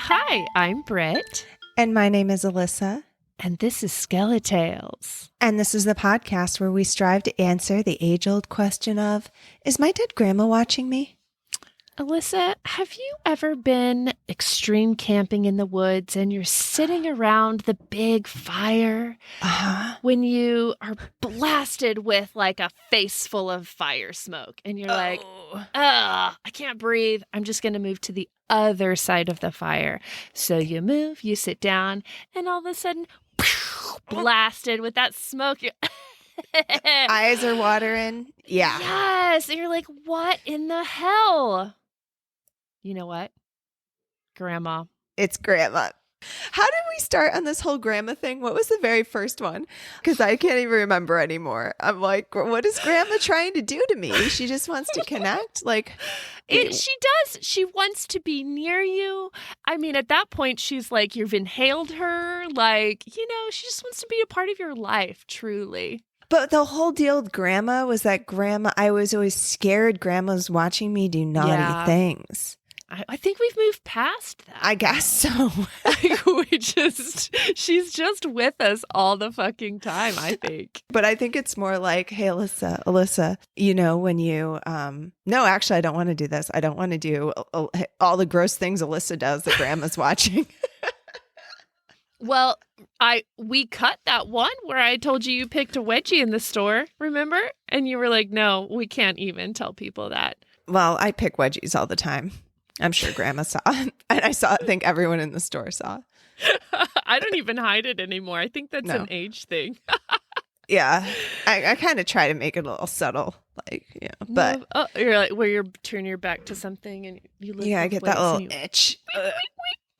Hi, I'm Britt. And my name is Alissa. And this is Skeletales. And this is the podcast where we strive to answer the age-old question of, is my dead grandma watching me? Alissa, have you ever been extreme camping in the woods and you're sitting around the big fire when you are blasted with like a face full of fire smoke and you're like, I can't breathe. I'm just going to move to the other side of the fire. So you move, you sit down, and all of a sudden, blasted with that smoke. Eyes are watering. Yeah. Yes. And you're like, what in the hell? You know what? Grandma. It's grandma. How did we start on this whole grandma thing? What was the very first one? Because I can't even remember anymore. I'm like, what is grandma trying to do to me? She just wants to connect? She does. She wants to be near you. I mean, at that point, she's like, you've inhaled her. She just wants to be a part of your life, truly. But the whole deal with grandma was that I was always scared grandma was watching me do naughty things. I think we've moved past that. I guess so. She's just with us all the fucking time, I think. But I think it's more like, hey, Alissa, when you, no, actually, I don't want to do this. I don't want to do all the gross things Alissa does that grandma's watching. Well, we cut that one where I told you picked a wedgie in the store, remember? And you were like, no, we can't even tell people that. Well, I pick wedgies all the time. I'm sure grandma saw. And I think everyone in the store saw. I don't even hide it anymore. I think that's an age thing. Yeah. I kind of try to make it a little subtle, but. You're like, where you turn your back to something and you look. Yeah, I get that little itch.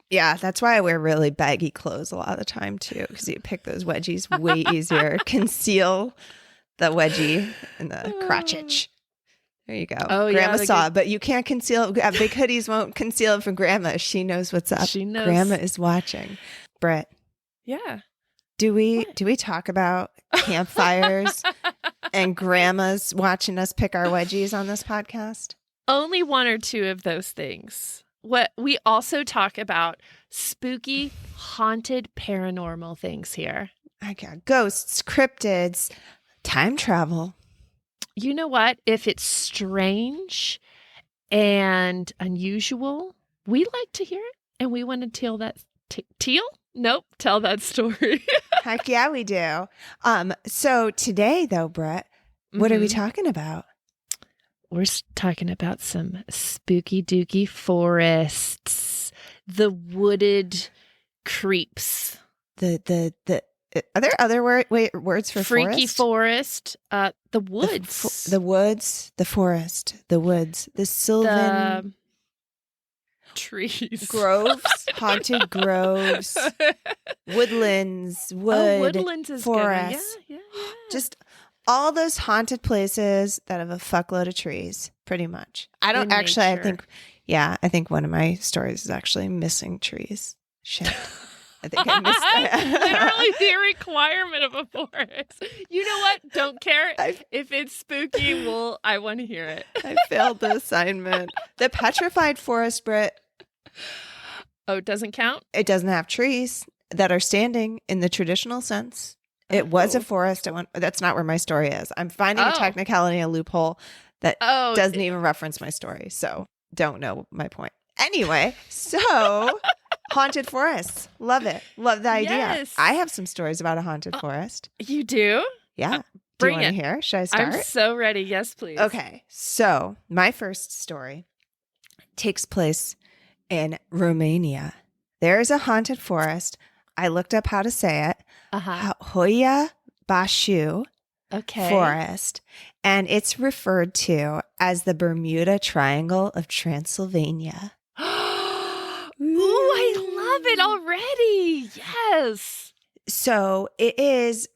Yeah, that's why I wear really baggy clothes a lot of the time, too, because you pick those wedgies way easier. Conceal the wedgie and the crotch itch. There you go. Oh, grandma saw it, but you can't conceal. Big hoodies won't conceal it from grandma. She knows what's up. She knows. Grandma is watching. Britt. Yeah. Do we talk about campfires and grandmas watching us pick our wedgies on this podcast? Only one or two of those things. What we also talk about spooky, haunted, paranormal things here. I got ghosts, cryptids, time travel. You know what? If it's strange and unusual, we like to hear it, and we want to tell that tell that story. Heck yeah, we do. So today, though, Britt, what are we talking about? We're talking about some spooky dooky forests, the wooded creeps. Are there other words for freaky forest? The woods. The woods, the forest, the woods, the sylvan trees. Groves, haunted groves, woodlands, woodlands is forest. Yeah. Just all those haunted places that have a fuckload of trees, pretty much. I think one of my stories is actually missing trees. Shit. I think I missed that. Literally the requirement of a forest. You know what? Don't care. If it's spooky, I want to hear it. I failed the assignment. The petrified forest, Britt. Oh, it doesn't count? It doesn't have trees that are standing in the traditional sense. It was a forest. That's not where my story is. I'm finding a technicality, a loophole that doesn't even reference my story. So don't know my point. Anyway, so haunted forests. Love it. Love the idea. Yes. I have some stories about a haunted forest. You do? Yeah. Do Bring you want it. to hear? Should I start? I'm so ready. Yes, please. Okay. So my first story takes place in Romania. There is a haunted forest. I looked up how to say it. Hoia Baciu Forest. And it's referred to as the Bermuda Triangle of Transylvania. Ooh, I love it already. Yes. So it is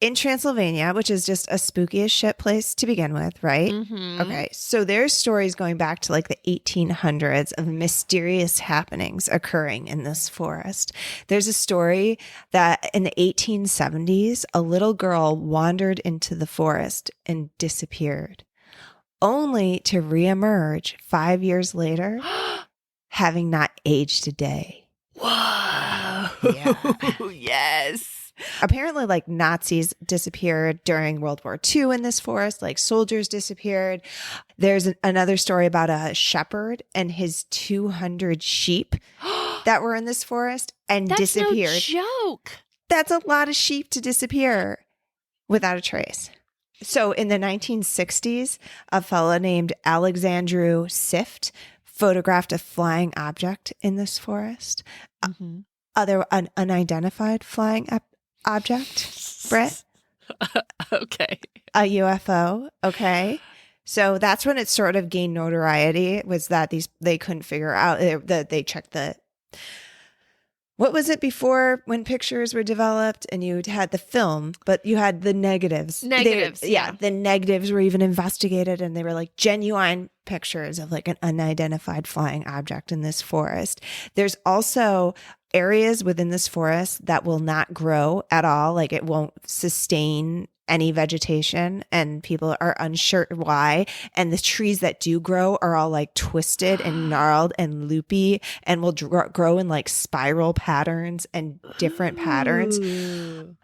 in Transylvania, which is just a spooky as shit place to begin with, right? Mm-hmm. Okay. So there's stories going back to like the 1800s of mysterious happenings occurring in this forest. There's a story that in the 1870s, a little girl wandered into the forest and disappeared, only to reemerge 5 years later having not aged a day. Whoa. Yeah. Yes. Apparently, like Nazis disappeared during World War II in this forest, like soldiers disappeared. There's another story about a shepherd and his 200 sheep that were in this forest and disappeared. That's no joke. That's a lot of sheep to disappear without a trace. So in the 1960s, a fellow named Alexandru Sift photographed a flying object in this forest. An unidentified flying object, Britt. Okay. A UFO. Okay. So that's when it sort of gained notoriety, was that they couldn't figure out that they checked what was it before when pictures were developed and you had the film, but you had the negatives. Yeah. The negatives were even investigated and they were like genuine pictures of like an unidentified flying object in this forest. There's also areas within this forest that will not grow at all. Like it won't sustain any vegetation and people are unsure why. And the trees that do grow are all like twisted and gnarled and loopy and will grow in like spiral patterns and different patterns.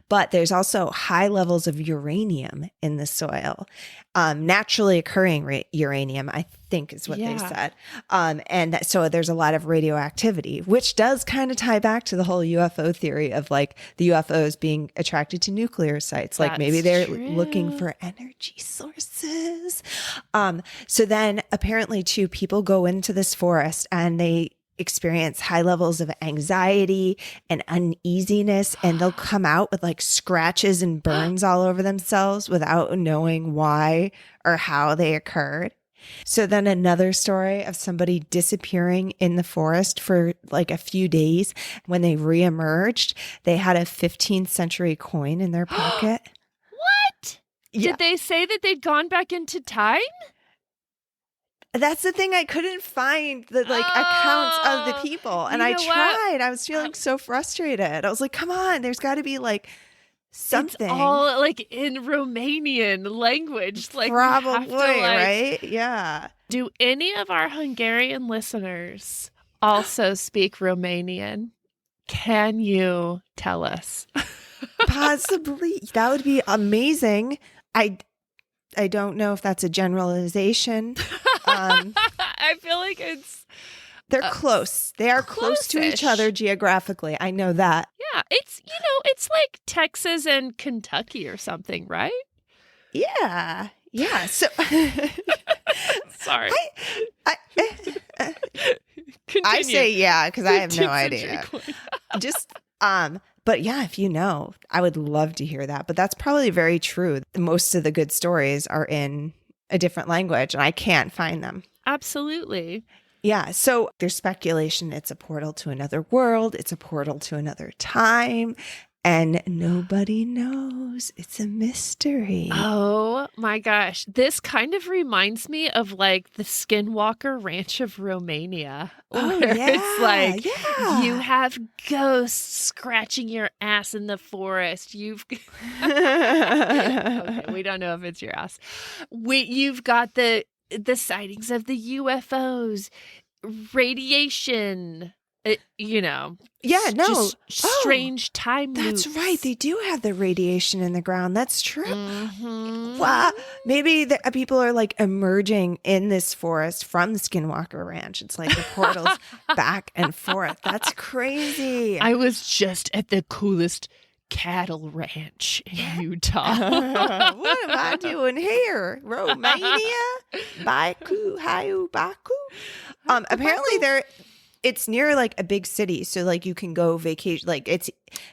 But there's also high levels of uranium in the soil, naturally occurring uranium, I think is what they said. So there's a lot of radioactivity, which does kind of tie back to the whole UFO theory of like the UFOs being attracted to nuclear sites. Like maybe they're looking for energy sources. So then apparently too, people go into this forest and they experience high levels of anxiety and uneasiness, and they'll come out with like scratches and burns all over themselves without knowing why or how they occurred. So then another story of somebody disappearing in the forest for like a few days. When they reemerged, they had a 15th century coin in their pocket. What? Yeah. Did they say that they'd gone back into time? That's the thing. I couldn't find the accounts of the people. And I tried. What? I was feeling so frustrated. I was like, come on, there's got to be like something. It's all like in Romanian language. Like probably, right? Yeah. Do any of our Hungarian listeners also speak Romanian? Can you tell us? Possibly. That would be amazing. I don't know if that's a generalization. I feel like they're close. They are close to each other geographically. I know that. Yeah, it's like Texas and Kentucky or something, right? Yeah. Yeah. So sorry. I say yeah because I have no idea. But yeah, if you know, I would love to hear that. But that's probably very true. Most of the good stories are in a different language and I can't find them. Absolutely. Yeah. So there's speculation it's a portal to another world. It's a portal to another time. And nobody knows. It's a mystery. Oh my gosh. This kind of reminds me of like the Skinwalker Ranch of Romania. Oh, yeah. It's like you have ghosts scratching your ass in the forest. Okay, we don't know if it's your ass. You've got the sightings of the UFOs, radiation. Strange time loops. That's right. They do have the radiation in the ground. That's true. Mm-hmm. Wow. Maybe people are like emerging in this forest from the Skinwalker Ranch. It's like the portals back and forth. That's crazy. I was just at the coolest cattle ranch in Utah. What am I doing here? Romania? Baku, Hayu, Baku. Apparently it's near like a big city, so like you can go vacation. Like it's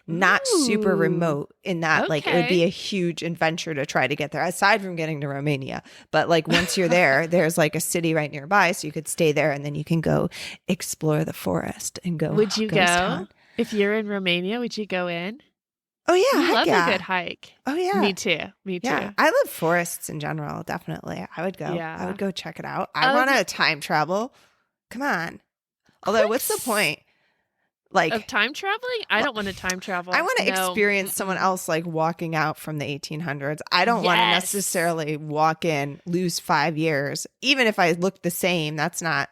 not super remote in that like it would be a huge adventure to try to get there, aside from getting to Romania. But like once you're there, there's like a city right nearby, so you could stay there and then you can go explore the forest and go. Would you go if you're in Romania? Would you go in? Oh yeah, I love a good hike. Oh yeah, me too. Yeah, I love forests in general. Definitely, I would go. Yeah. I would go check it out. I want to time travel. Come on. Although, what's the point? Like of time traveling? I don't want to time travel. I want to experience someone else like walking out from the 1800s. I don't want to necessarily walk in, lose 5 years, even if I look the same. That's not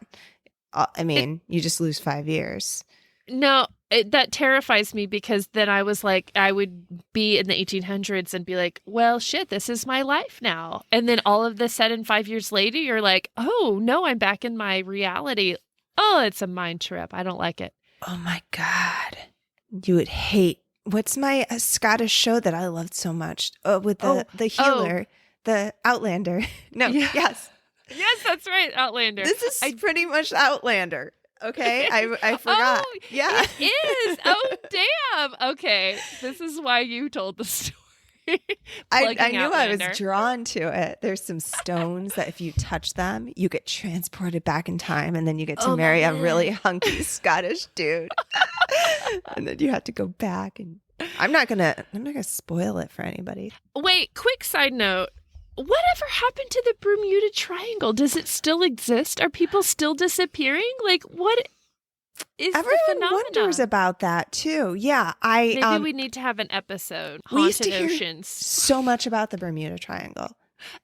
I mean, you just lose 5 years. No, that terrifies me because then I was like, I would be in the 1800s and be like, well, shit, this is my life now. And then all of a sudden, 5 years later, you're like, oh, no, I'm back in my reality. Oh, it's a mind trip. I don't like it. Oh, my God. You would hate. What's my Scottish show that I loved so much? With the healer, the Outlander. No, yeah. Yes. Yes, that's right. Outlander. This is pretty much Outlander. Okay, I forgot. Oh, yeah, it is. Oh, damn. Okay, this is why you told the story. I knew Outlander. I was drawn to it. There's some stones that if you touch them, you get transported back in time, and then you get to marry a really hunky Scottish dude, and then you have to go back. And I'm not gonna spoil it for anybody. Wait, quick side note. Whatever happened to the Bermuda Triangle? Does it still exist? Are people still disappearing? Like, what is the phenomenon? Everyone wonders about that too. Yeah, maybe we need to have an episode. Haunted Oceans. So much about the Bermuda Triangle.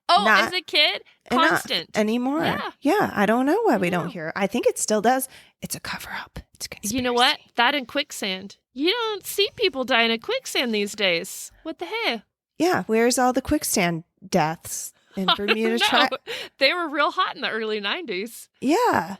Oh, as a kid, constant anymore. Yeah. I don't know why we don't hear. I think it still does. It's a cover up. It's conspiracy. You know what? That and quicksand. You don't see people dying of quicksand these days. What the hell? Yeah, where's all the quicksand deaths in Bermuda Triangle? They were real hot in the early 90s. Yeah.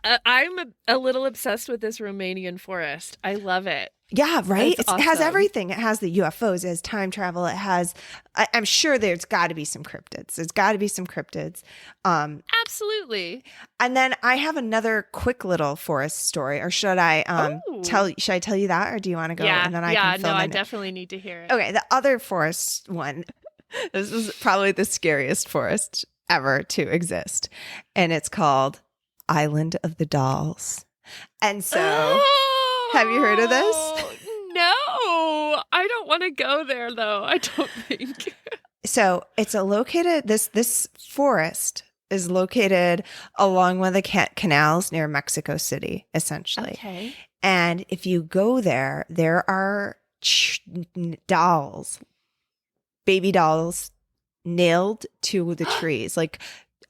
I'm a little obsessed with this Romanian forest. I love it. Yeah, right? Awesome. It has everything. It has the UFOs, it has time travel. It has, I'm sure there's got to be some cryptids. There's got to be some cryptids. Absolutely. And then I have another quick little forest story. Or should I should I tell you that? Or do you want to go? Yeah, and then I can fill I in definitely need to hear it. Okay, the other forest one. This is probably the scariest forest ever to exist. And it's called Island of the Dolls. And so, have you heard of this? No, I don't want to go there though. I don't think. So it's this forest is located along one of the canals near Mexico City, essentially. Okay. And if you go there, there are dolls, baby dolls nailed to the trees, like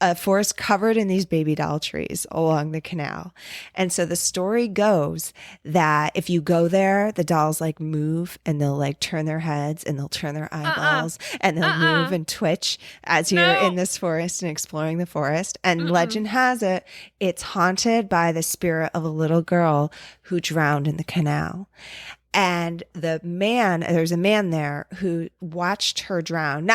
a forest covered in these baby doll trees along the canal. And so the story goes that if you go there, the dolls like move and they'll like turn their heads and they'll turn their eyeballs and they'll move and twitch as you're in this forest and exploring the forest. And legend has it, it's haunted by the spirit of a little girl who drowned in the canal. And there's a man there who watched her drown,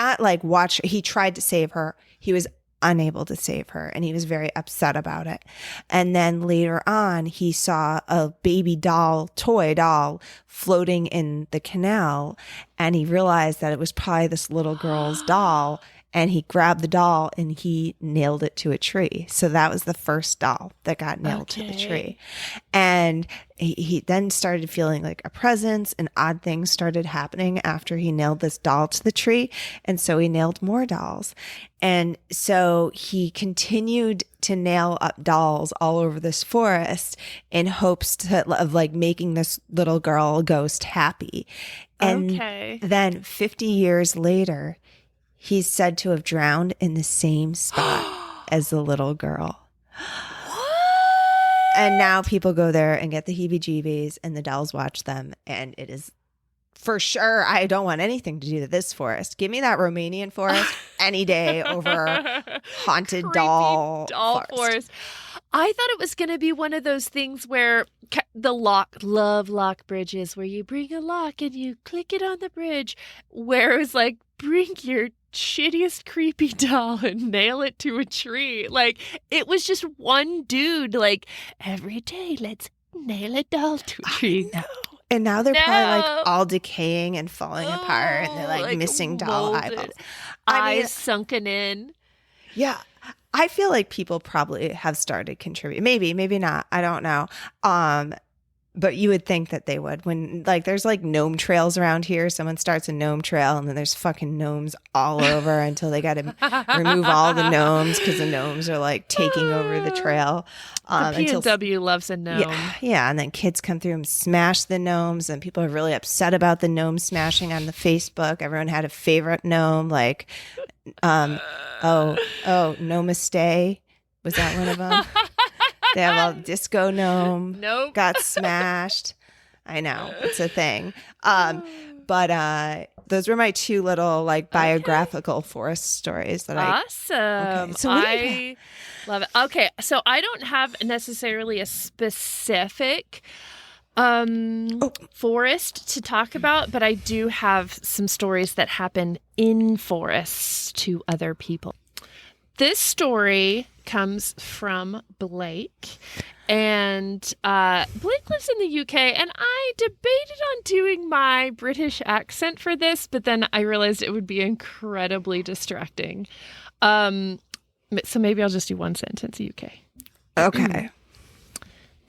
he tried to save her. He was unable to save her and he was very upset about it. And then later on, he saw a baby toy doll floating in the canal and he realized that it was probably this little girl's doll. And he grabbed the doll and he nailed it to a tree. So that was the first doll that got nailed to the tree. And he then started feeling like a presence and odd things started happening after he nailed this doll to the tree. And so he nailed more dolls. And so he continued to nail up dolls all over this forest in hopes of like making this little girl ghost happy. And then 50 years later, he's said to have drowned in the same spot as the little girl. What? And now people go there and get the heebie-jeebies and the dolls watch them. And it is for sure, I don't want anything to do with this forest. Give me that Romanian forest any day over haunted doll forest. I thought it was going to be one of those things where the love lock bridges, where you bring a lock and you click it on the bridge, where it was like, bring your shittiest creepy doll and nail it to a tree. Like, it was just one dude, like, every day, let's nail a doll to a tree now. And now they're probably like all decaying and falling apart and they're like missing doll eyeballs. Eyes sunken in. Yeah. I feel like people probably have started contributing. Maybe not. I don't know. But you would think that they would. When like there's like gnome trails around here, someone starts a gnome trail and then there's fucking gnomes all over until they got to remove all the gnomes because the gnomes are like taking over the trail. The P&W loves a gnome. Yeah, and then kids come through and smash the gnomes and people are really upset about the gnome smashing on the Facebook. Everyone had a favorite gnome like, Namaste. Was that one of them? They have a disco gnome. Nope. Got smashed. I know. It's a thing. But those were my two little biographical forest stories that Awesome. Okay. So I love it. Okay. So I don't have necessarily a specific forest to talk about, but I do have some stories that happen in forests to other people. This story comes from Blake, and Blake lives in the UK, and I debated on doing my British accent for this, but then I realized it would be incredibly distracting. So maybe I'll just do one sentence, UK. Okay.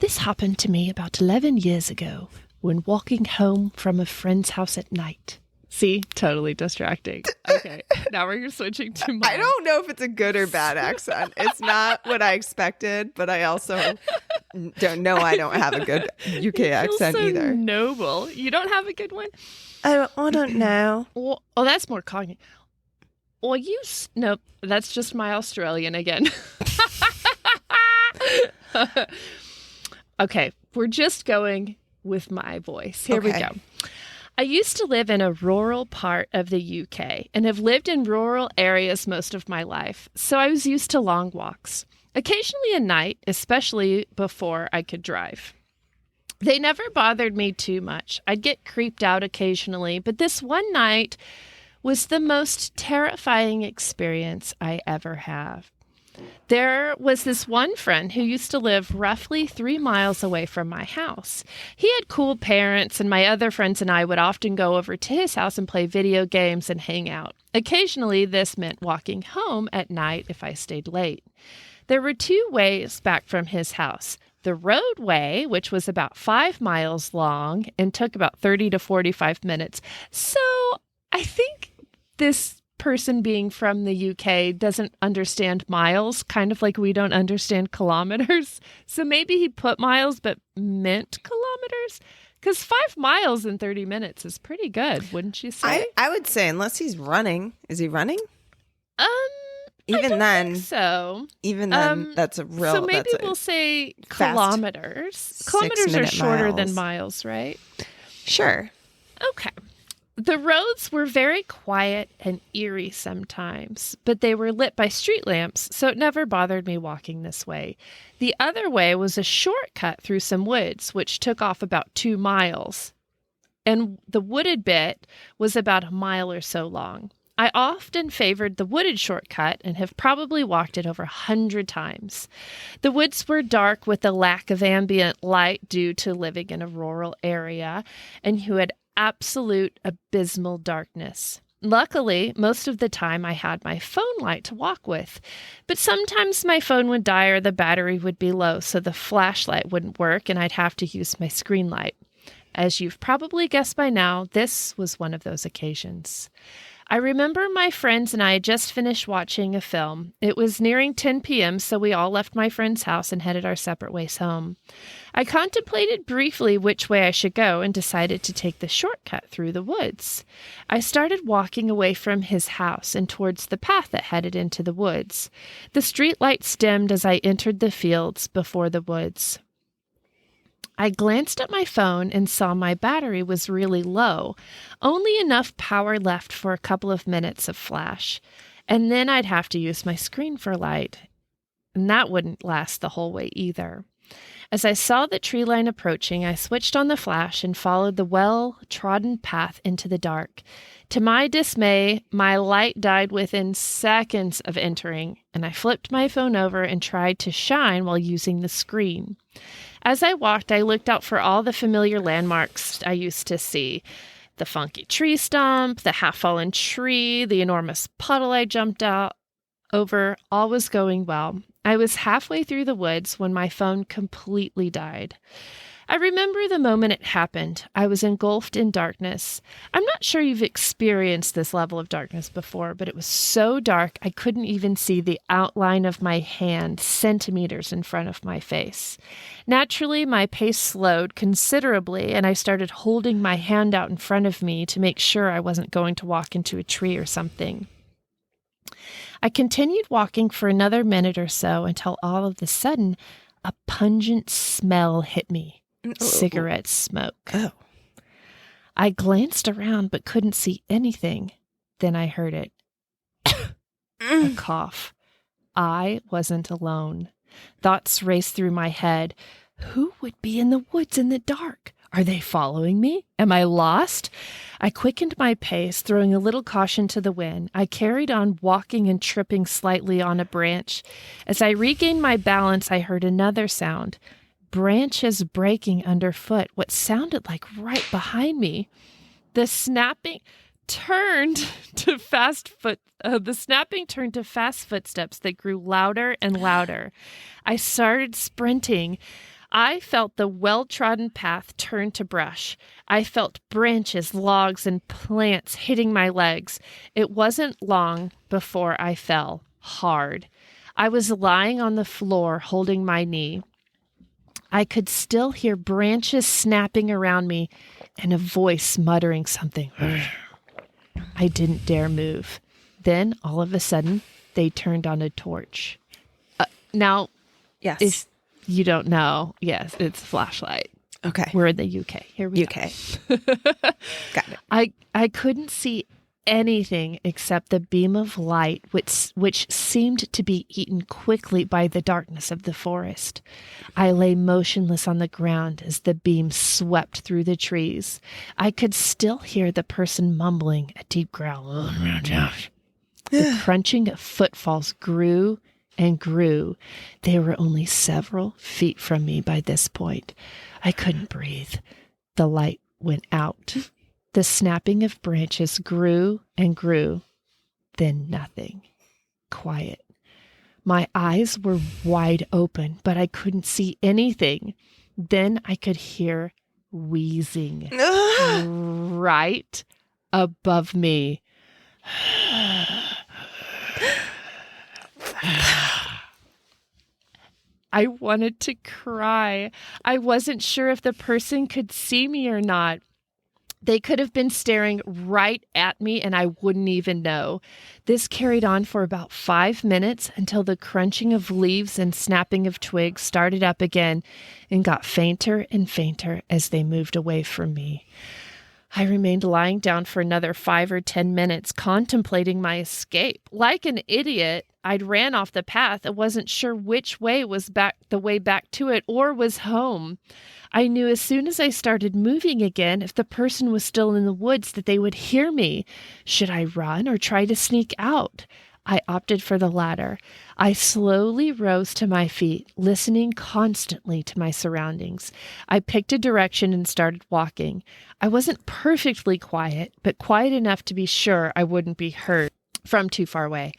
This happened to me about 11 years ago when walking home from a friend's house at night. See? Totally distracting. Okay. Now we're switching to mine. I don't know if it's a good or bad accent. It's not what I expected, but I also don't know I don't have a good UK accent either. Noble. You don't have a good one? I don't know. Oh, that's more cognitive. Or nope, that's just my Australian again. Okay, we're just going with my voice. Here we go. I used to live in a rural part of the UK and have lived in rural areas most of my life, so I was used to long walks, occasionally at night, especially before I could drive. They never bothered me too much. I'd get creeped out occasionally, but this one night was the most terrifying experience I ever have. There was this one friend who used to live roughly 3 miles away from my house. He had cool parents, and my other friends and I would often go over to his house and play video games and hang out. Occasionally, this meant walking home at night if I stayed late. There were 2 ways back from his house. The roadway, which was about 5 miles long and took about 30 to 45 minutes. So I think this person being from the UK doesn't understand miles, kind of like we don't understand kilometers. So maybe he put miles but meant kilometers, because 5 miles in 30 minutes is pretty good, wouldn't you say? I would say, unless he's running. Is he running? Even then, that's a real. So maybe we'll say kilometers. Kilometers are shorter than miles, right? Sure. Okay. The roads were very quiet and eerie sometimes, but they were lit by street lamps, so it never bothered me walking this way. The other way was a shortcut through some woods, which took off about 2 miles, and the wooded bit was about 1 mile or so long. I often favored the wooded shortcut and have probably walked it over 100 times. The woods were dark with a lack of ambient light due to living in a rural area, and you had absolute abysmal darkness. Luckily, most of the time I had my phone light to walk with, but sometimes my phone would die or the battery would be low, so the flashlight wouldn't work and I'd have to use my screen light. As you've probably guessed by now, this was one of those occasions. I remember my friends and I had just finished watching a film. It was nearing 10 p.m., so we all left my friend's house and headed our separate ways home. I contemplated briefly which way I should go and decided to take the shortcut through the woods. I started walking away from his house and towards the path that headed into the woods. The street lights dimmed as I entered the fields before the woods. I glanced at my phone and saw my battery was really low, only enough power left for a couple of minutes of flash, and then I'd have to use my screen for light, and that wouldn't last the whole way either. As I saw the tree line approaching, I switched on the flash and followed the well-trodden path into the dark. To my dismay, my light died within seconds of entering, and I flipped my phone over and tried to shine while using the screen. As I walked, I looked out for all the familiar landmarks I used to see. The funky tree stump, the half-fallen tree, the enormous puddle I jumped out over, all was going well. I was halfway through the woods when my phone completely died. I remember the moment it happened. I was engulfed in darkness. I'm not sure you've experienced this level of darkness before, but it was so dark I couldn't even see the outline of my hand centimeters in front of my face. Naturally, my pace slowed considerably, and I started holding my hand out in front of me to make sure I wasn't going to walk into a tree or something. I continued walking for another minute or so until all of a sudden, a pungent smell hit me. Cigarette smoke. Oh. I glanced around but couldn't see anything. Then I heard it. A cough. I wasn't alone. Thoughts raced through my head. Who would be in the woods in the dark? Are they following me? Am I lost? I quickened my pace, throwing a little caution to the wind. I carried on, walking and tripping slightly on a branch. As I regained my balance, I heard another sound. Branches breaking underfoot, what sounded like right behind me. The snapping turned to fast footsteps that grew louder and louder. I started sprinting. I felt the well-trodden path turn to brush. I felt branches, logs, and plants hitting my legs. It wasn't long before I fell hard. I was lying on the floor, holding my knee. I could still hear branches snapping around me and a voice muttering something. I didn't dare move. Then, all of a sudden, they turned on a torch. Now, Yes. You don't know. Yes, it's a flashlight. Okay. We're in the UK. Here we UK. go. Got it. I couldn't see anything except the beam of light, which seemed to be eaten quickly by the darkness of the forest. I lay motionless on the ground as the beam swept through the trees. I could still hear the person mumbling a deep growl. The crunching of footfalls grew and grew. They were only several feet from me by this point. I couldn't breathe. The light went out. The snapping of branches grew and grew. Then nothing. Quiet. My eyes were wide open, but I couldn't see anything. Then I could hear wheezing right above me. I wanted to cry. I wasn't sure if the person could see me or not. They could have been staring right at me and I wouldn't even know. This carried on for about 5 minutes until the crunching of leaves and snapping of twigs started up again and got fainter and fainter as they moved away from me. I remained lying down for another 5 or 10 minutes, contemplating my escape. Like an idiot, I'd ran off the path and wasn't sure which way was the way back to it or was home. I knew as soon as I started moving again, if the person was still in the woods, that they would hear me. Should I run or try to sneak out? I opted for the latter. I slowly rose to my feet, listening constantly to my surroundings. I picked a direction and started walking. I wasn't perfectly quiet, but quiet enough to be sure I wouldn't be heard from too far away.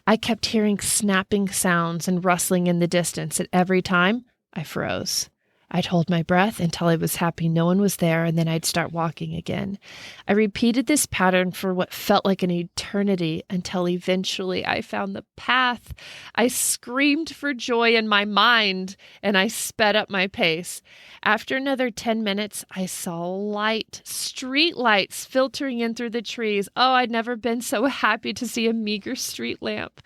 I kept hearing snapping sounds and rustling in the distance, and every time I froze. I'd hold my breath until I was happy no one was there, and then I'd start walking again. I repeated this pattern for what felt like an eternity until eventually I found the path. I screamed for joy in my mind, and I sped up my pace. After another 10 minutes, I saw light, street lights filtering in through the trees. Oh, I'd never been so happy to see a meager street lamp.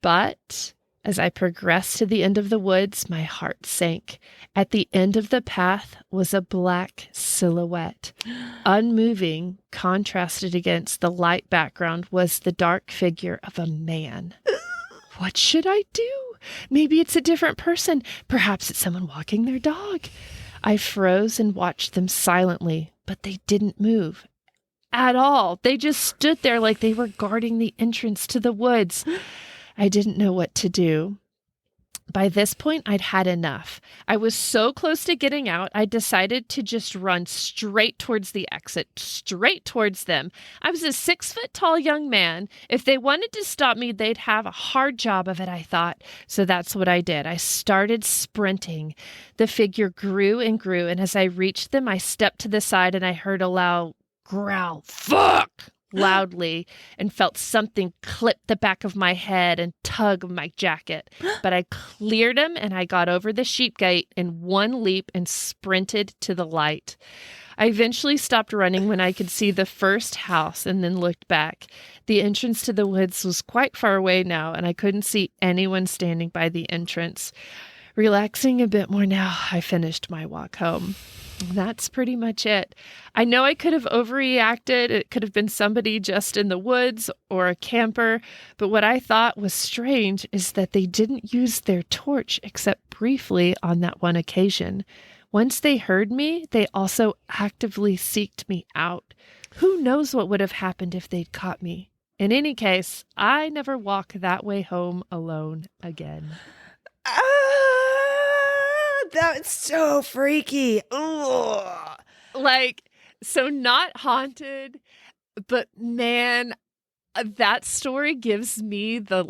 But as I progressed to the end of the woods, my heart sank. At the end of the path was a black silhouette. Unmoving, contrasted against the light background, was the dark figure of a man. What should I do? Maybe it's a different person. Perhaps it's someone walking their dog. I froze and watched them silently, but they didn't move at all. They just stood there like they were guarding the entrance to the woods. I didn't know what to do. By this point, I'd had enough. I was so close to getting out, I decided to just run straight towards the exit, straight towards them. I was a 6-foot-tall young man. If they wanted to stop me, they'd have a hard job of it, I thought. So that's what I did. I started sprinting. The figure grew and grew, and as I reached them, I stepped to the side and I heard a loud growl. Fuck! Loudly, and felt something clip the back of my head and tug my jacket. But I cleared him and I got over the sheep gate in one leap and sprinted to the light. I eventually stopped running when I could see the first house and then looked back. The entrance to the woods was quite far away now, and I couldn't see anyone standing by the entrance. relaxing a bit more now. I finished my walk home. That's pretty much it. I know I could have overreacted. It could have been somebody just in the woods or a camper. But what I thought was strange is that they didn't use their torch except briefly on that one occasion. Once they heard me, they also actively seeked me out. Who knows what would have happened if they'd caught me? In any case, I never walk that way home alone again. That's so freaky. Ugh. Like, so not haunted, but man, that story gives me the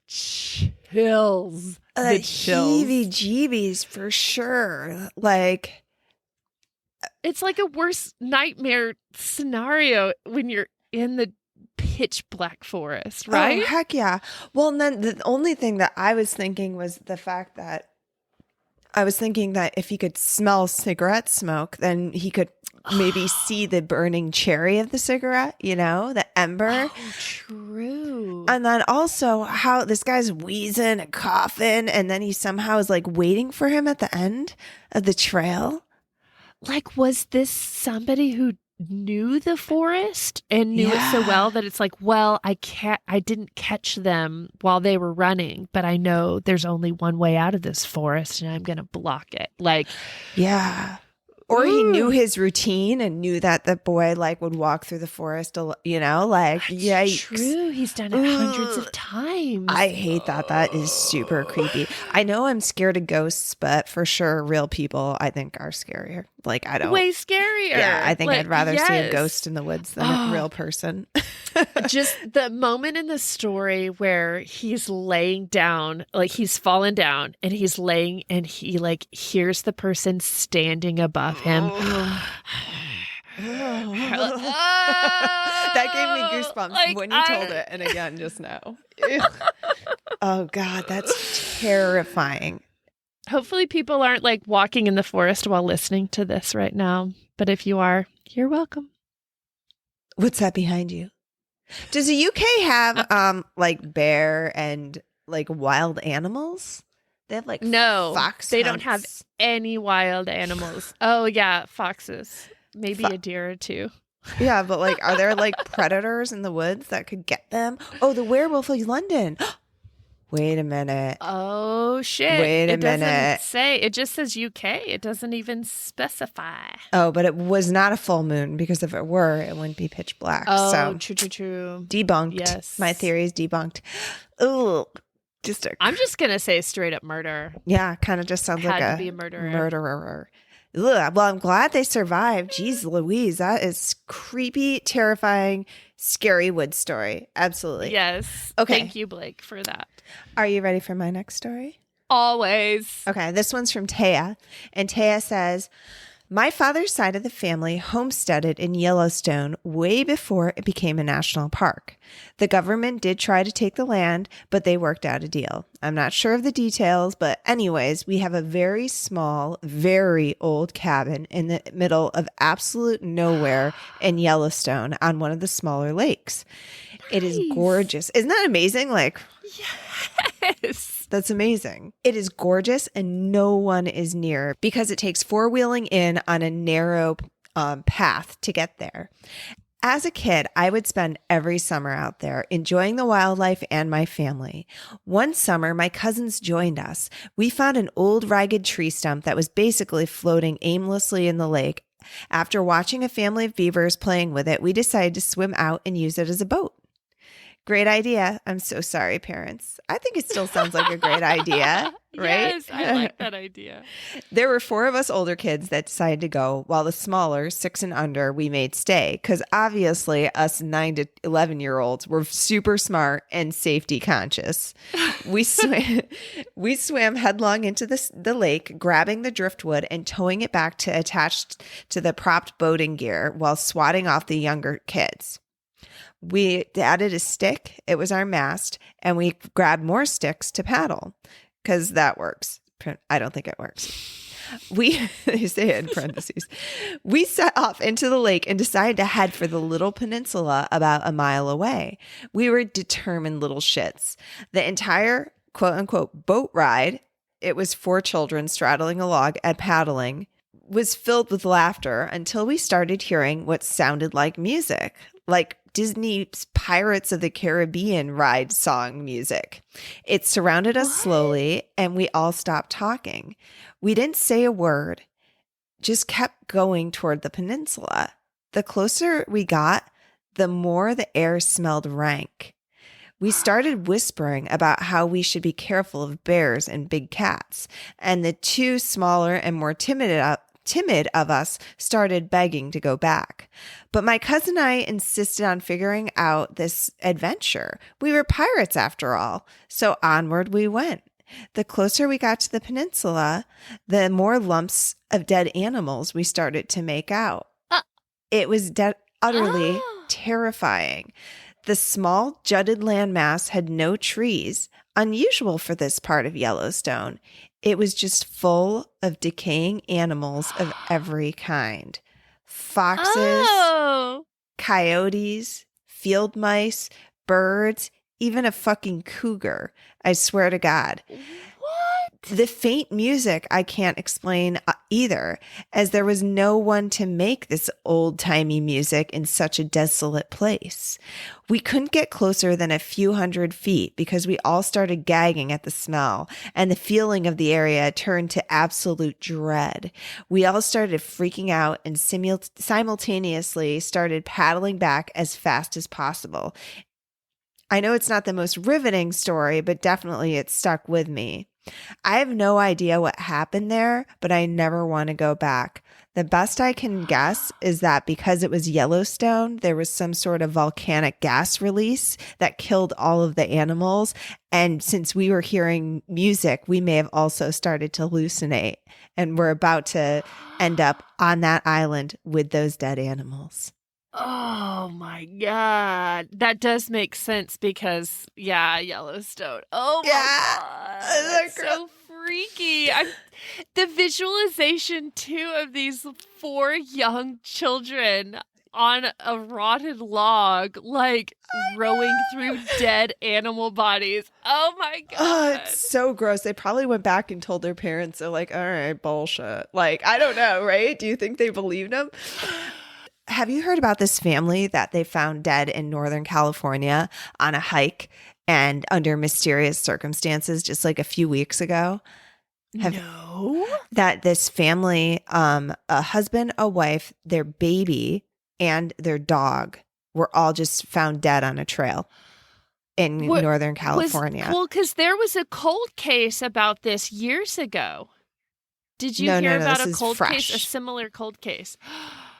chills. The chills. Heebie-jeebies for sure. Like, it's like a worse nightmare scenario when you're in the pitch black forest, right? Oh, heck yeah. Well, and then the only thing that I was thinking was the fact that if he could smell cigarette smoke, then he could maybe see the burning cherry of the cigarette, the ember. Oh, true. And then also how this guy's wheezing and coughing, and then he somehow is waiting for him at the end of the trail. Was this somebody who knew the forest and knew it so well that it's I didn't catch them while they were running, but I know there's only one way out of this forest and I'm going to block it. Yeah. Or he knew his routine and knew that the boy would walk through the forest, yikes. True. He's done it hundreds of times. I hate that. That is super creepy. I know I'm scared of ghosts, but for sure, real people I think are scarier. I don't. Way scarier. Yeah, I think I'd rather see a ghost in the woods than a real person. Just the moment in the story where he's laying down, he's fallen down and he's laying and he hears the person standing above him. That gave me goosebumps when you told it, and again just now. Oh God, that's terrifying. Hopefully people aren't walking in the forest while listening to this right now. But if you are, you're welcome. What's that behind you? Does the UK have bear and wild animals? They have no, fox they hunts. don't have any wild animals. Oh yeah, foxes. Maybe a deer or two. Yeah, but are there predators in the woods that could get them? Oh, the werewolf of London. Wait a minute. Oh shit. Wait a minute. Doesn't say. It just says UK. It doesn't even specify. Oh, but it was not a full moon, because if it were, it wouldn't be pitch black. Oh, so true. Debunked. Yes. My theory is debunked. Ugh. I'm just gonna say straight up murder. Yeah, kind of just sounds like to be a murderer. Ugh. Well, I'm glad they survived. Jeez Louise, that is creepy, terrifying, scary wood story. Absolutely. Yes. Okay. Thank you, Blake, for that. Are you ready for my next story? Always. Okay, this one's from Taya, and Taya says, my father's side of the family homesteaded in Yellowstone way before it became a national park. The government did try to take the land, but they worked out a deal. I'm not sure of the details, but anyways, we have a very small, very old cabin in the middle of absolute nowhere in Yellowstone on one of the smaller lakes. Nice. It is gorgeous. Isn't that amazing? Yes. That's amazing. It is gorgeous and no one is near because it takes four-wheeling in on a narrow path to get there. As a kid, I would spend every summer out there enjoying the wildlife and my family. One summer, my cousins joined us. We found an old ragged tree stump that was basically floating aimlessly in the lake. After watching a family of beavers playing with it, we decided to swim out and use it as a boat. Great idea. I'm so sorry, parents. I think it still sounds like a great idea, right? Yes, I like that idea. There were 4 of us older kids that decided to go, while the smaller, 6 and under, we made stay. Because obviously us 9 to 11-year-olds were super smart and safety conscious. We swam headlong into the lake, grabbing the driftwood and towing it back to attach to the propped boating gear while swatting off the younger kids. We added a stick. It was our mast. And we grabbed more sticks to paddle because that works. I don't think it works. They say it in parentheses. We set off into the lake and decided to head for the little peninsula about a mile away. We were determined little shits. The entire quote unquote boat ride it was 4 children straddling a log and paddling, was filled with laughter until we started hearing what sounded like music, like Disney's Pirates of the Caribbean ride song music. It surrounded us slowly, and we all stopped talking. We didn't say a word, just kept going toward the peninsula. The closer we got, the more the air smelled rank. We started whispering about how we should be careful of bears and big cats, and the 2 smaller and more timid of us started begging to go back. But my cousin and I insisted on figuring out this adventure. We were pirates after all, so onward we went. The closer we got to the peninsula, the more lumps of dead animals we started to make out. It was utterly terrifying. The small jutted landmass had no trees, unusual for this part of Yellowstone. It was just full of decaying animals of every kind. Foxes, coyotes, field mice, birds, even a fucking cougar. I swear to God. What? The faint music I can't explain either, as there was no one to make this old-timey music in such a desolate place. We couldn't get closer than a few hundred feet because we all started gagging at the smell, and the feeling of the area turned to absolute dread. We all started freaking out and simultaneously started paddling back as fast as possible. I know it's not the most riveting story, but definitely it stuck with me. I have no idea what happened there, but I never want to go back. The best I can guess is that because it was Yellowstone, there was some sort of volcanic gas release that killed all of the animals. And since we were hearing music, we may have also started to hallucinate. And we're about to end up on that island with those dead animals. Oh my God. That does make sense because, Yellowstone. Oh my God. That's so freaky. The visualization, too, of these 4 young children on a rotted log, like rowing through dead animal bodies. Oh my God. Oh, it's so gross. They probably went back and told their parents, they're like, all right, bullshit. Like, I don't know, right? Do you think they believed them? Have you heard about this family that they found dead in Northern California on a hike and under mysterious circumstances just like a few weeks ago? No. That this family, a husband, a wife, their baby, and their dog were all just found dead on a trail in Northern California. Well, because there was a cold case about this years ago. Did you hear about a cold case, a similar cold case?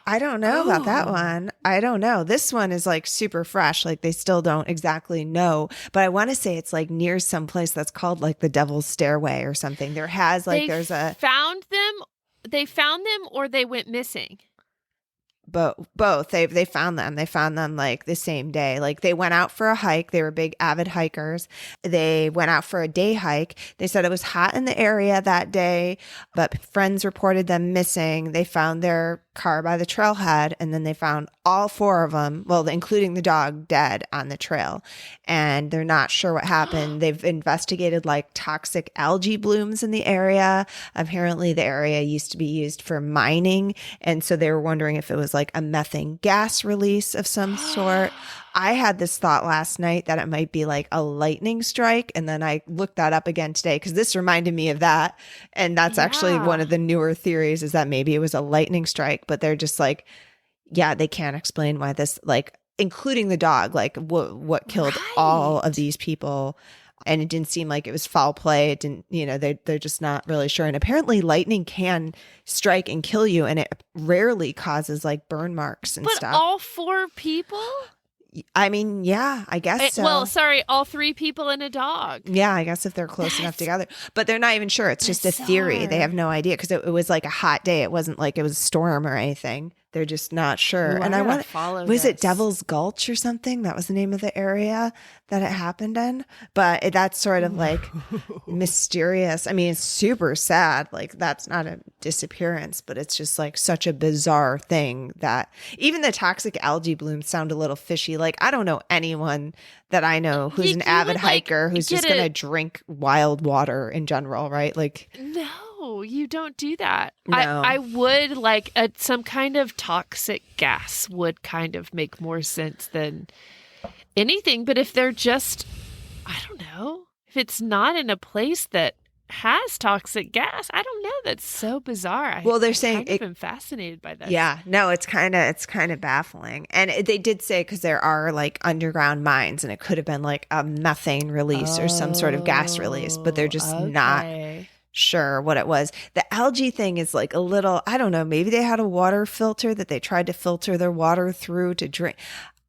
I don't know about that one. I don't know. This one is like super fresh. Like they still don't exactly know. But I want to say it's like near some place that's called like the Devil's Stairway or something. They found them or they went missing. Both. They found them. They found them like the same day. Like they went out for a hike. They were big avid hikers. They went out for a day hike. They said it was hot in the area that day, but friends reported them missing. They found their car by the trailhead, and then they found all 4 of them, well, including the dog, dead on the trail. And they're not sure what happened. They've investigated like toxic algae blooms in the area. Apparently the area used to be used for mining, and so they were wondering if it was like a methane gas release of some sort. I had this thought last night that it might be like a lightning strike. And then I looked that up again today because this reminded me of that. And that's actually one of the newer theories, is that maybe it was a lightning strike, but they're just like, they can't explain why this, like, including the dog, like what killed all of these people. And it didn't seem like it was foul play. It didn't, they're just not really sure. And apparently lightning can strike and kill you, and it rarely causes like burn marks and stuff. But all 4 people? I mean, I guess so. Well, sorry, all 3 people and a dog. Yeah, I guess if they're close enough together. But they're not even sure. It's just a theory. They have no idea because it was like a hot day. It wasn't like it was a storm or anything. They're just not sure. Ooh, and I want follow was this. it Devil's Gulch or something? That was the name of the area that it happened in. But that's sort of like mysterious. I mean, it's super sad. Like that's not a disappearance, but it's just like such a bizarre thing that even the toxic algae blooms sound a little fishy. Like I don't know anyone that I know who's an avid hiker who's just going to drink wild water in general, right? Like no, you don't do that. No. I would like some kind of toxic gas would kind of make more sense than anything. But if they're just, I don't know, if it's not in a place that has toxic gas, I don't know. That's so bizarre. Well, they're saying I've been fascinated by that. Yeah, no, it's kind of baffling. And they did say because there are like underground mines, and it could have been like a methane release or some sort of gas release, but they're just not sure what it was. The algae thing is like a little, I don't know, maybe they had a water filter that they tried to filter their water through to drink.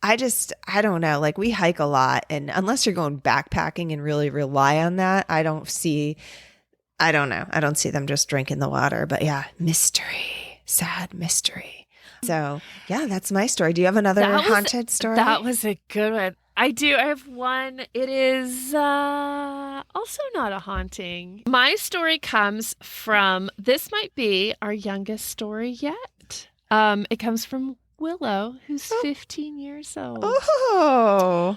I don't know. Like we hike a lot, and unless you're going backpacking and really rely on that, I don't know. I don't see them just drinking the water, but yeah, mystery, sad mystery. So yeah, that's my story. Do you have another haunted story? That was a good one. I do. I have one. It is also not a haunting. My story comes from, this might be our youngest story yet. It comes from Willow, who's 15 years old. Oh.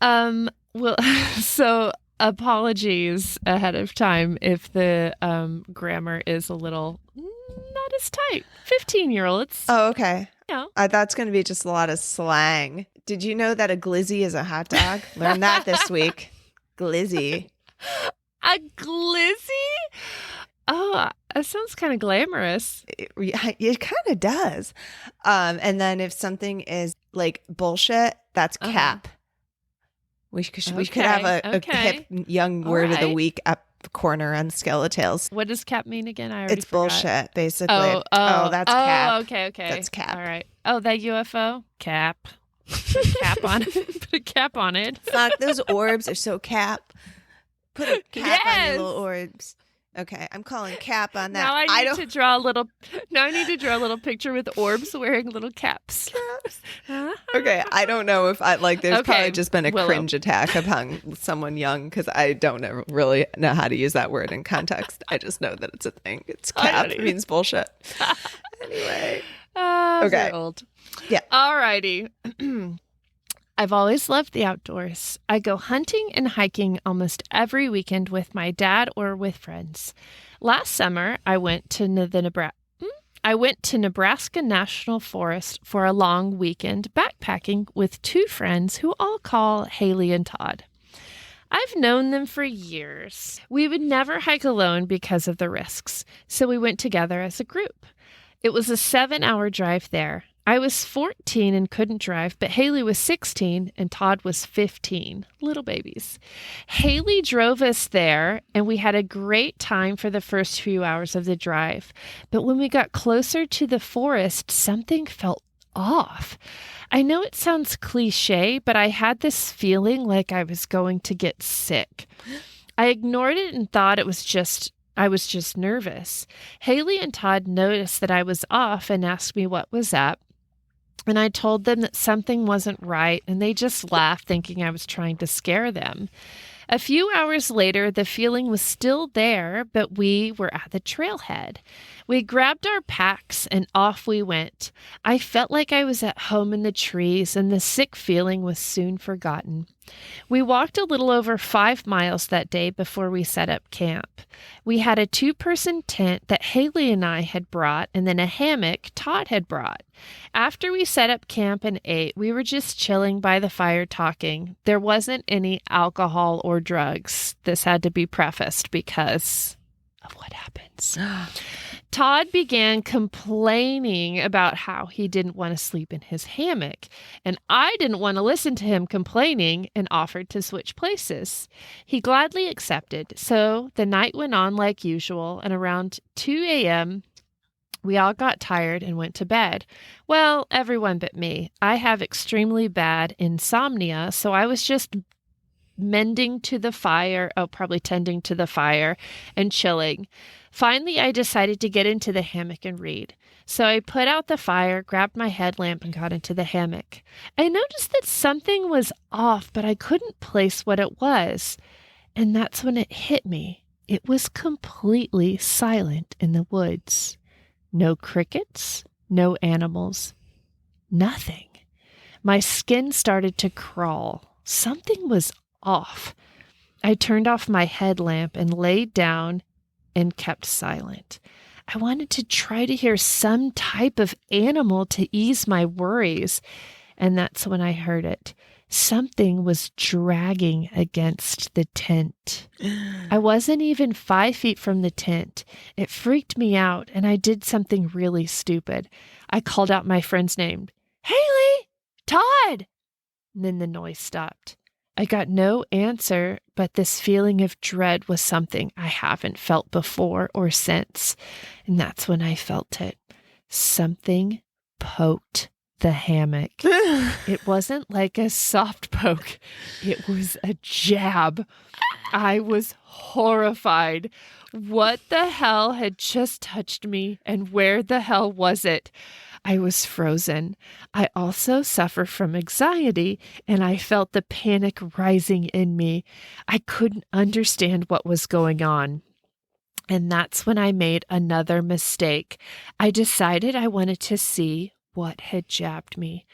Well, so apologies ahead of time if the grammar is a little not as tight. 15-year-olds. Oh, okay. Yeah. I thought it's going to be just a lot of slang. Did you know that a glizzy is a hot dog? Learned that this week. Glizzy. A glizzy? Oh, that sounds kind of glamorous. It kind of does. And then if something is like bullshit, that's cap. We could have a hip young word of the week up corner on Skeletales. What does cap mean again? I already It's forgot. bullshit, basically. Oh, that's cap. Oh, okay. That's cap. All right. Oh, that UFO? Cap. Put a cap on it. Put a cap on it. Fuck, those orbs are so cap. Put a cap on your little orbs. Okay, I'm calling cap on that. Now I need to draw a little picture with orbs wearing little caps. Okay, I don't know if there's probably just been a cringe attack upon someone young because I don't really know how to use that word in context. I just know that it's a thing. It's cap. It means bullshit. Anyway. Okay. Old. Yeah. Alrighty. I've always loved the outdoors. I go hunting and hiking almost every weekend with my dad or with friends. Last summer, I went to Nebraska National Forest for a long weekend backpacking with two friends who I'll call Haley and Todd. I've known them for years. We would never hike alone because of the risks, so we went together as a group. It was a 7-hour drive there. I was 14 and couldn't drive, but Haley was 16 and Todd was 15. Little babies. Haley drove us there, and we had a great time for the first few hours of the drive. But when we got closer to the forest, something felt off. I know it sounds cliche, but I had this feeling like I was going to get sick. I ignored it and thought I was just nervous. Haley and Todd noticed that I was off and asked me what was up. And I told them that something wasn't right, and they just laughed, thinking I was trying to scare them. A few hours later, the feeling was still there, but we were at the trailhead. We grabbed our packs, and off we went. I felt like I was at home in the trees, and the sick feeling was soon forgotten. We walked a little over 5 miles that day before we set up camp. We had a 2-person tent that Haley and I had brought, and then a hammock Todd had brought. After we set up camp and ate, we were just chilling by the fire talking. There wasn't any alcohol or drugs. This had to be prefaced because of what happens. Todd began complaining about how he didn't want to sleep in his hammock, and I didn't want to listen to him complaining and offered to switch places. He gladly accepted, so the night went on like usual, and around 2 a.m., we all got tired and went to bed. Well, everyone but me. I have extremely bad insomnia, so I was just tending to the fire and chilling. Finally, I decided to get into the hammock and read. So I put out the fire, grabbed my headlamp, and got into the hammock. I noticed that something was off, but I couldn't place what it was. And that's when it hit me. It was completely silent in the woods. No crickets, no animals, nothing. My skin started to crawl. Something was off. I turned off my headlamp and laid down and kept silent. I wanted to try to hear some type of animal to ease my worries. And that's when I heard it. Something was dragging against the tent. I wasn't even 5 feet from the tent. It freaked me out, and I did something really stupid. I called out my friend's name. Haley! Todd! And then the noise stopped. I got no answer, but this feeling of dread was something I haven't felt before or since. And that's when I felt it. Something poked the hammock. It wasn't like a soft poke. It was a jab. I was horrified. What the hell had just touched me, and where the hell was it? I was frozen. I also suffer from anxiety, and I felt the panic rising in me. I couldn't understand what was going on. And that's when I made another mistake. I decided I wanted to see what had jabbed me.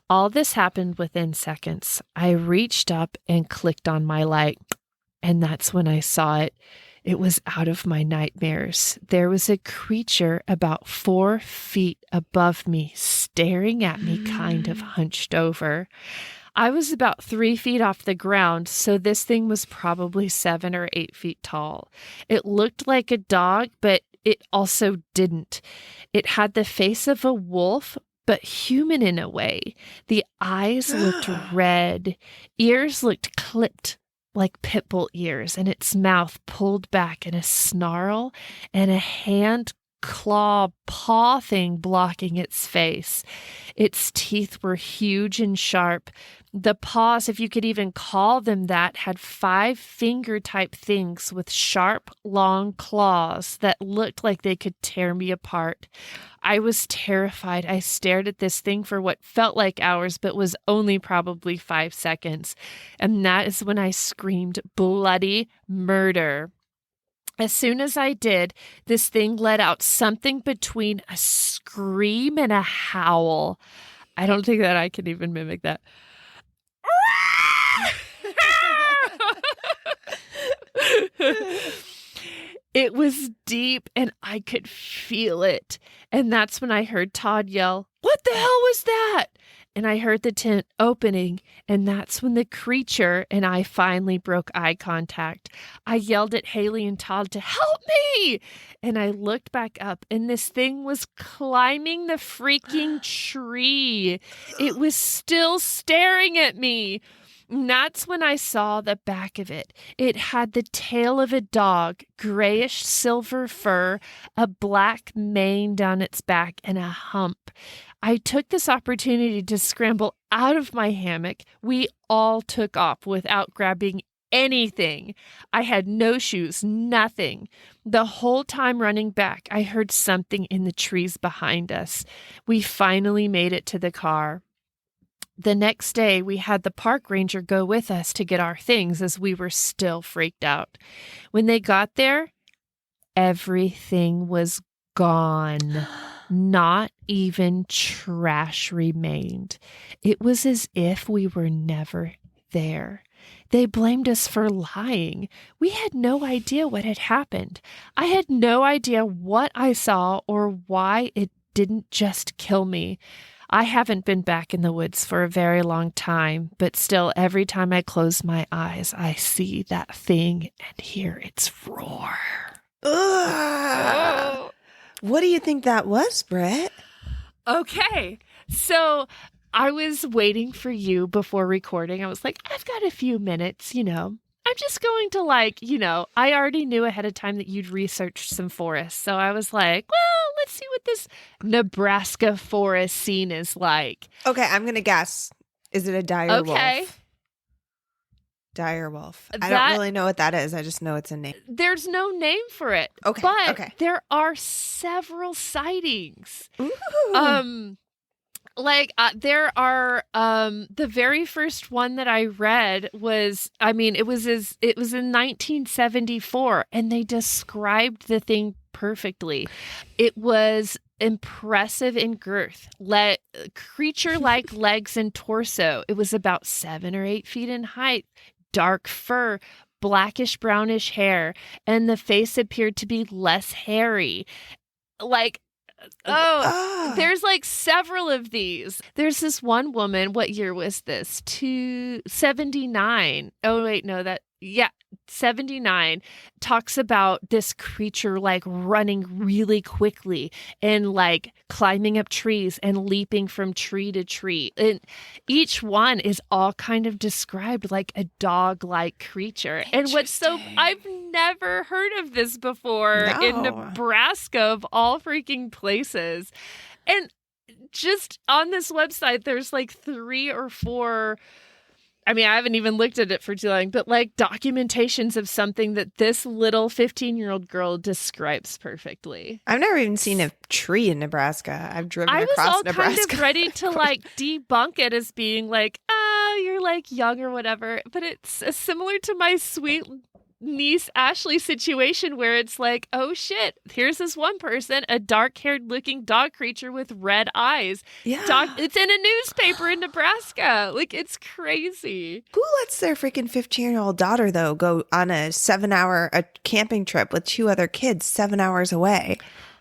All this happened within seconds. I reached up and clicked on my light, and that's when I saw it. It was out of my nightmares. There was a creature about 4 feet above me, staring at me, kind of hunched over. I was about 3 feet off the ground, so this thing was probably 7 or 8 feet tall. It looked like a dog, but it also didn't. It had the face of a wolf, but human in a way. The eyes looked red. Ears looked clipped like pit bull ears, and its mouth pulled back in a snarl, and a hand claw paw thing blocking its face. Its teeth were huge and sharp. The paws, if you could even call them that, had 5 finger type things with sharp, long claws that looked like they could tear me apart. I was terrified. I stared at this thing for what felt like hours, but was only probably 5 seconds. And that is when I screamed bloody murder. As soon as I did, this thing let out something between a scream and a howl. I don't think that I can even mimic that. It was deep and I could feel it. And that's when I heard Todd yell, "What the hell was that?" And I heard the tent opening, and that's when the creature and I finally broke eye contact. I yelled at Haley and Todd to help me, and I looked back up, and this thing was climbing the freaking tree. It was still staring at me. And that's when I saw the back of it. It had the tail of a dog, grayish silver fur, a black mane down its back, and a hump. I took this opportunity to scramble out of my hammock. We all took off without grabbing anything. I had no shoes, nothing. The whole time running back, I heard something in the trees behind us. We finally made it to the car. The next day, we had the park ranger go with us to get our things as we were still freaked out. When they got there, everything was gone. Not even trash remained. It was as if we were never there. They blamed us for lying. We had no idea what had happened. I had no idea what I saw or why it didn't just kill me. I haven't been back in the woods for a very long time, but still, every time I close my eyes, I see that thing and hear its roar. Ugh. What do you think that was, Britt? Okay, so I was waiting for you before recording. I was like, I've got a few minutes, I'm just going to I already knew ahead of time that you'd researched some forests. So I was like, well, let's see what this Nebraska forest scene is like. Okay, I'm going to guess. Is it a dire wolf? Dire wolf. I don't really know what that is. I just know it's a name. There's no name for it. Okay. But there are several sightings. Ooh. There are the very first one that I read was, it was in 1974, and they described the thing perfectly. It was impressive in girth, creature-like legs and torso. It was about 7 or 8 feet in height, dark fur, blackish brownish hair, and the face appeared to be less hairy. There's several of these. There's this one woman. What year was this? 279. Oh, wait, no, 79, talks about this creature running really quickly and climbing up trees and leaping from tree to tree. And each one is all kind of described like a dog-like creature. And I've never heard of this before in Nebraska of all freaking places. And just on this website, there's 3 or 4. I haven't even looked at it for too long, but documentations of something that this little 15-year-old girl describes perfectly. I've never even seen a tree in Nebraska. I've driven across Nebraska. I was all kind of ready to debunk it as being you're young or whatever. But it's similar to my sweet niece Ashley situation where it's oh shit, here's this one person, a dark-haired looking dog creature with red eyes. Yeah. It's in a newspaper in Nebraska. It's crazy. Who lets their freaking 15-year-old daughter, though, go on a 7-hour camping trip with 2 other kids 7 hours away?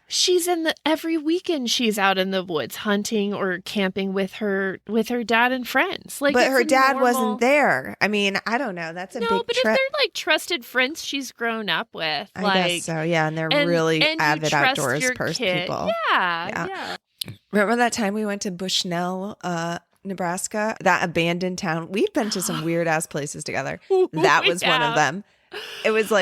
She's every weekend she's out in the woods hunting or camping with her dad and friends. But her dad wasn't there. I don't know. That's a big trip. If they're trusted friends she's grown up with. I guess so, yeah. And they're really avid outdoors people. Yeah. Remember that time we went to Bushnell, Nebraska? That abandoned town. We've been to some weird ass places together. That was one of them. It was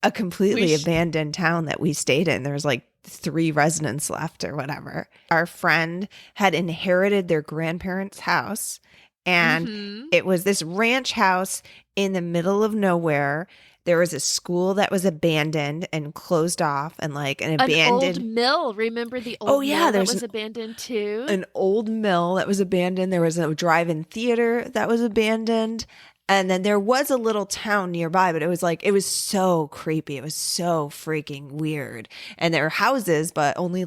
a completely abandoned town that we stayed in. There was 3 residents left or whatever. Our friend had inherited their grandparents' house, and it was this ranch house in the middle of nowhere. There was a school that was abandoned and closed off, and an abandoned old mill. Remember the old mill that was abandoned too? An old mill that was abandoned. There was a drive-in theater that was abandoned. And then there was a little town nearby, but it was so creepy. It was so freaking weird. And there were houses, but only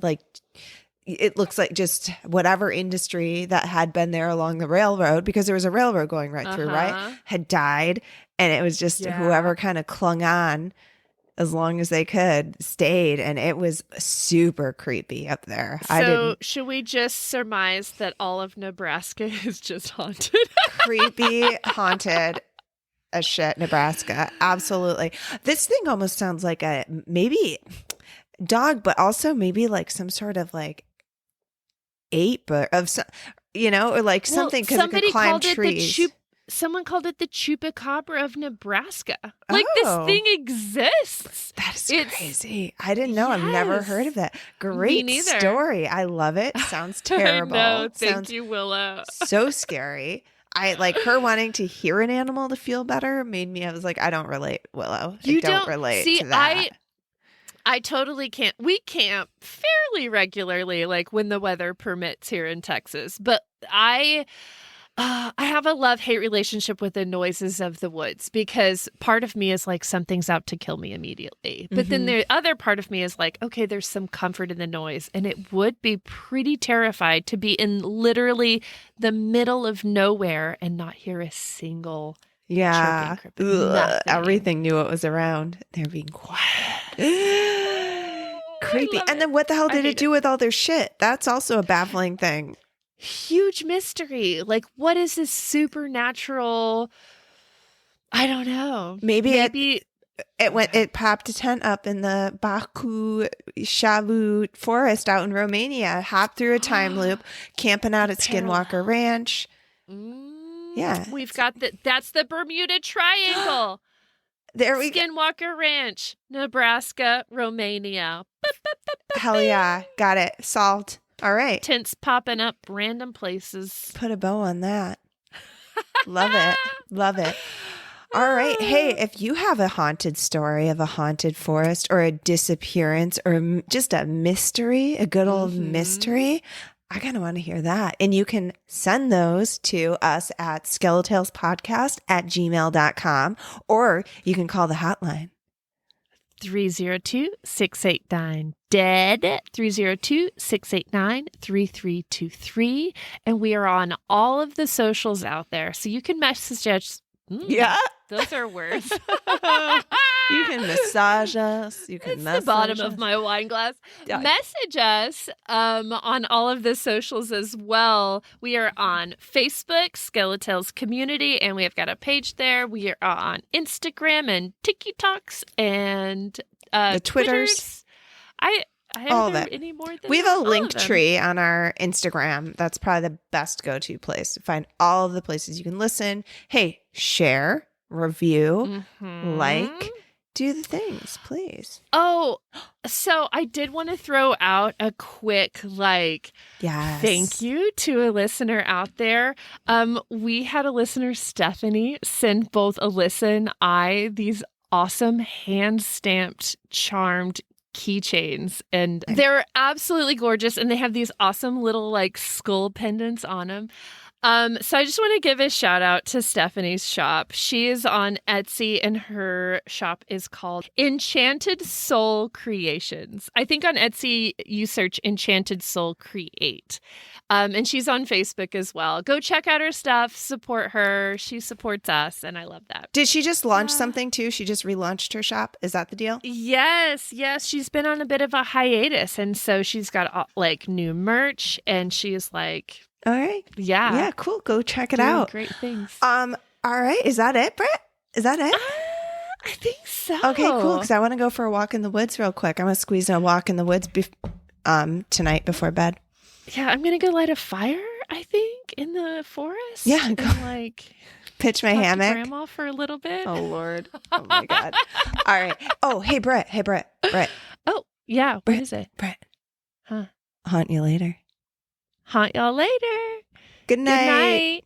it looks like just whatever industry that had been there along the railroad, because there was a railroad going right through, right? Had died. And it was just whoever kind of clung on as long as they could stayed. And it was super creepy up there. So should we just surmise that all of Nebraska is just haunted? Creepy, haunted as shit, Nebraska. Absolutely. This thing almost sounds like a maybe dog, but also maybe some sort of ape or of some, or something because it could climb trees. Someone called it the chupacabra of Nebraska. This thing exists. That's crazy. I didn't know. Yes. I've never heard of that. Great story. I love it. Sounds terrible. I know. Thank you, Willow. So scary. I her wanting to hear an animal to feel better made me, I was I don't relate, Willow. I don't relate to that. I totally can't. We camp fairly regularly, when the weather permits here in Texas. But I have a love-hate relationship with the noises of the woods, because part of me is something's out to kill me immediately. But then the other part of me is okay, there's some comfort in the noise. And it would be pretty terrified to be in literally the middle of nowhere and not hear a single chirping. Everything knew it was around. They're being quiet. Creepy. And then what the hell did it do with all their shit? That's also a baffling thing. Huge mystery. What is this supernatural? I don't know. Maybe it popped a tent up in the Baciu Forest out in Romania, hopped through a time loop, camping out at Skinwalker Ranch. Yeah. We've got that's the Bermuda Triangle. There we go. Skinwalker Ranch, Nebraska, Romania. Hell yeah. Got it. Solved. All right. Tents popping up random places. Put a bow on that. Love it. Love it. All right. Hey, if you have a haunted story of a haunted forest or a disappearance or just a mystery, a good old mystery, I kind of want to hear that. And you can send those to us at skeletalspodcast@gmail.com, or you can call the hotline. 302-689-DEAD, 302-689-3323. And we are on all of the socials out there. So you can message us. Yeah. Those are words. You can massage us. You can It's the bottom of my wine glass. Yeah. Message us on all of the socials as well. We are on Facebook, Skeletals Community, and we have got a page there. We are on Instagram and TikToks and the Twitters. I all there that. Any more than we have that? a link tree on our Instagram. That's probably the best go-to place to find all of the places you can listen. Hey, share, review, like, do the things, please. Oh, so I did want to throw out a quick thank you to a listener out there. We had a listener, Stephanie, send both Alissa and I these awesome hand-stamped charmed keychains, and they're absolutely gorgeous, and they have these awesome little skull pendants on them. So I just want to give a shout out to Stephanie's shop. She is on Etsy, and her shop is called Enchanted Soul Creations. I think on Etsy you search Enchanted Soul Create. And she's on Facebook as well. Go check out her stuff, support her. She supports us, and I love that. Did she just launch something too? She just relaunched her shop? Is that the deal? Yes. She's been on a bit of a hiatus, and so she's got new merch, and she's all right. Yeah, cool. Go check it out. Great things. All right. Is that it, Britt? Is that it? I think so. Okay, cool. Because I want to go for a walk in the woods real quick. I'm going to squeeze in a walk in the woods tonight before bed. Yeah, I'm going to go light a fire, I think, in the forest. Yeah. Go, and pitch my hammock. To Grandma for a little bit. Oh, Lord. Oh, my God. All right. Oh, hey, Britt. Oh, yeah. What is it? Britt. Huh? Haunt you later. Haunt y'all later. Good night. Good night.